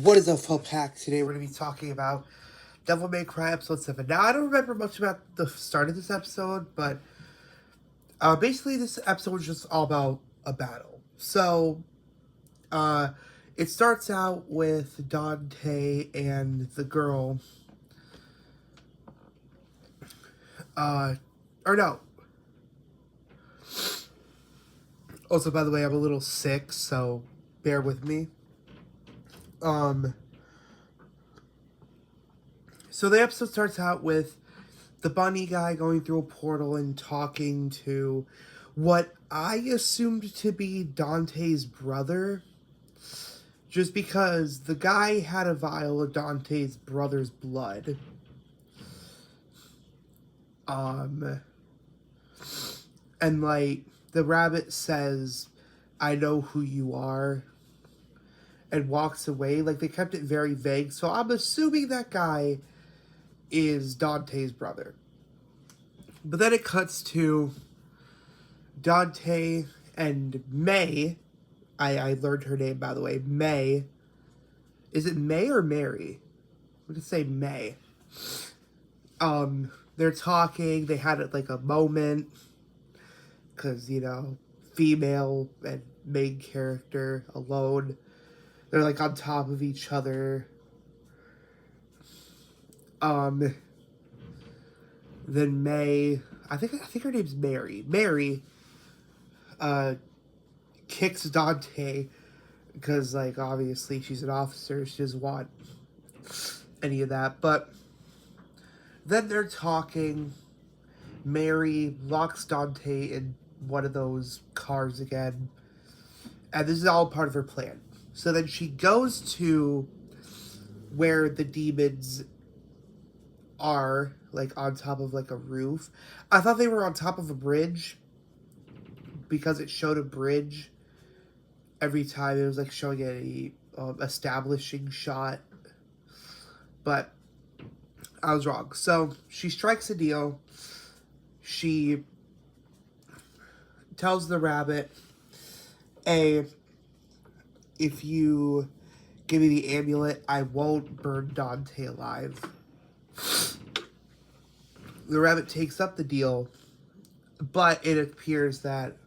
What is up, Full Pack? Today we're going to be talking about Devil May Cry Episode 7. Now, I don't remember much about the start of this episode, but basically this episode was just all about a battle. So, uh, it starts out with Dante and the girl, or no. Also, by the way, I'm a little sick, so bear with me. So the episode starts out with the bunny guy going through a portal and talking to what I assumed to be Dante's brother, just because the guy had a vial of Dante's brother's blood. And like the rabbit says, "I know who you are," and walks away. Like they kept it very vague, so I'm assuming that guy is Dante's brother. But then it cuts to Dante and May. I learned her name, by the way. May. Is it May or Mary? I'm gonna say May. They're talking. They had like a moment because female and main character alone. They're like on top of each other. Then May, I think her name's Mary. Mary, kicks Dante because like obviously she's an officer. She doesn't want any of that. But then they're talking. Mary locks Dante in one of those cars again. And this is all part of her plan. So then she goes to where the demons are, like on top of like a roof. I thought they were on top of a bridge because it showed a bridge every time. It was like showing a establishing shot. But I was wrong. So she strikes a deal. She tells the rabbit, "Hey, if you give me the amulet, I won't burn Dante alive." The rabbit takes up the deal, but it appears that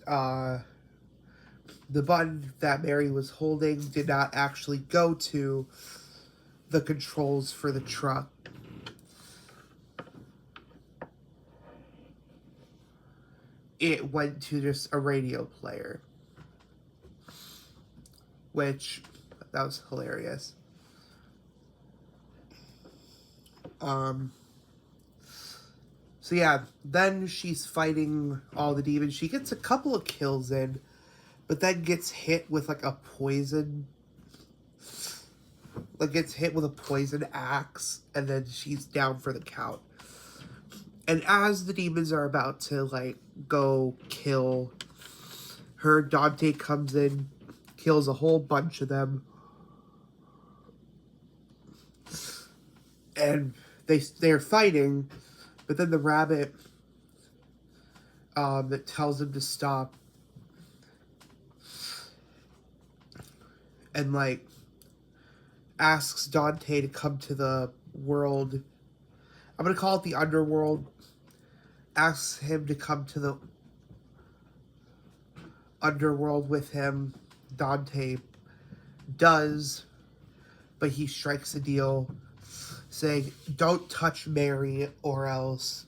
the button that Mary was holding did not actually go to the controls for the truck. It went to just a radio player, which that was hilarious. So yeah, then she's fighting all the demons. She gets a couple of kills in, but then gets hit with like a poison, axe, and then she's down for the count. And as the demons are about to like go kill her, Dante comes in, kills a whole bunch of them, and they're fighting. But then the rabbit that tells him to stop, and like asks Dante to come to the world. I'm gonna call it the underworld. Asks him to come to the underworld with him. Dante does, but he strikes a deal saying, "Don't touch Mary or else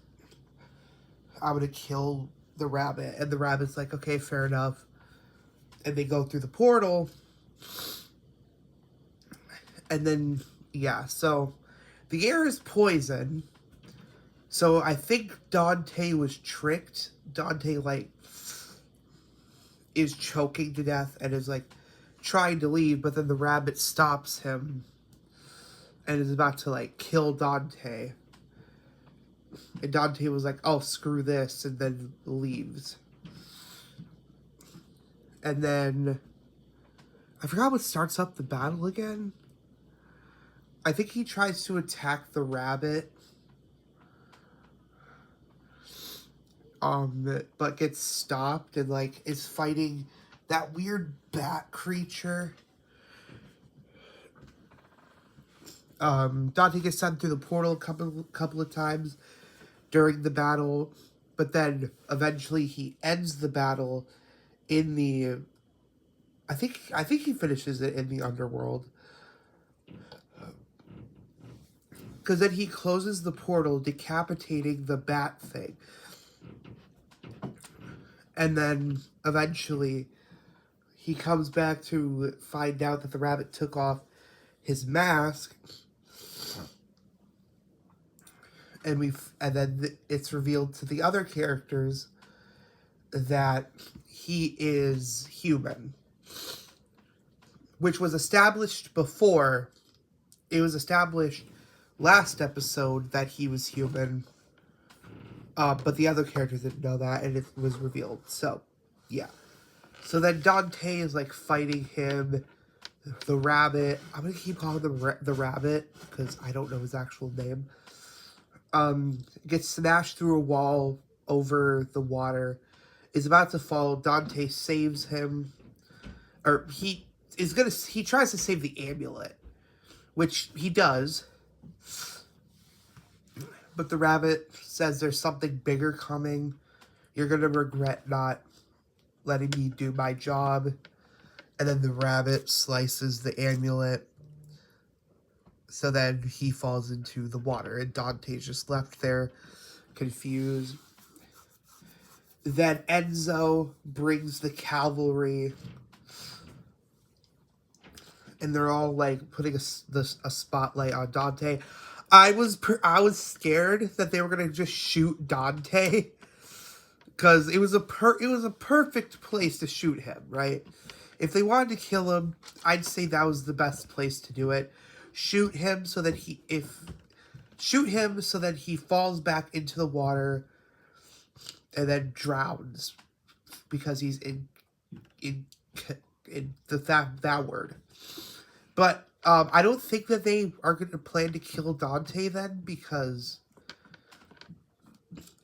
I'm gonna kill the rabbit." And the rabbit's like, "Okay, fair enough." And they go through the portal. And then, yeah, so the air is poison. So I think Dante was tricked. Dante, like, is choking to death and is, like, trying to leave, but then the rabbit stops him and is about to, like, kill Dante. And Dante was like, "Oh, screw this," and then leaves. And then, I forgot what starts up the battle again. I think he tries to attack the rabbit. But gets stopped and, like, is fighting that weird bat creature Dante gets sent through the portal a couple of times during the battle, but then eventually he ends the battle in the. I think he finishes it in the underworld. Because then he closes the portal, decapitating the bat thing. And then eventually he comes back to find out that the rabbit took off his mask. And then it's revealed to the other characters that he is human. Which was established before. It was established last episode that he was human. But the other characters didn't know that, and it was revealed. So, yeah. So then Dante is, like, fighting him. The rabbit. I'm going to keep calling him the rabbit, because I don't know his actual name. Gets smashed through a wall over the water. Is about to fall. Dante saves him. Or, he tries to save the amulet. Which he does. But the rabbit says there's something bigger coming. You're going to regret not letting me do my job. And then the rabbit slices the amulet. So then he falls into the water. And Dante's just left there, confused. Then Enzo brings the cavalry. And they're all, like, putting a spotlight on Dante. I was scared that they were gonna just shoot Dante, because it was a perfect place to shoot him, right? If they wanted to kill him, I'd say that was the best place to do it. Shoot him so that he falls back into the water and then drowns because he's in that word. But I don't think that they are going to plan to kill Dante then, because,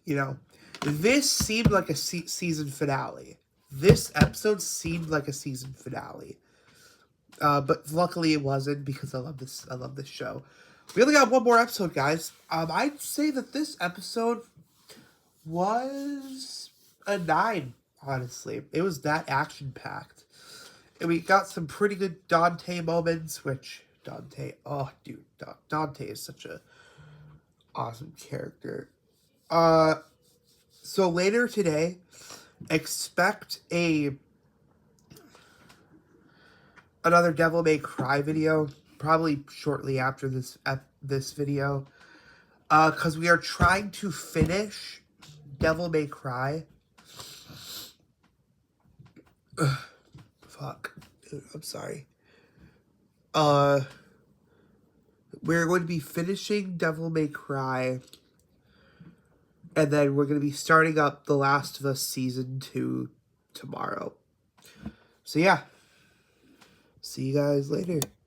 you know, this seemed like a season finale. This episode seemed like a season finale. But luckily it wasn't, because I love this show. We only got one more episode, guys. I'd say that this episode was a 9, honestly. It was that action-packed. And we got some pretty good Dante moments, which Dante is such a awesome character. So later today, expect another Devil May Cry video, probably shortly after this video, because we are trying to finish Devil May Cry. Fuck. I'm sorry. We're going to be finishing Devil May Cry. And then we're going to be starting up The Last of Us Season 2 tomorrow. So yeah. See you guys later.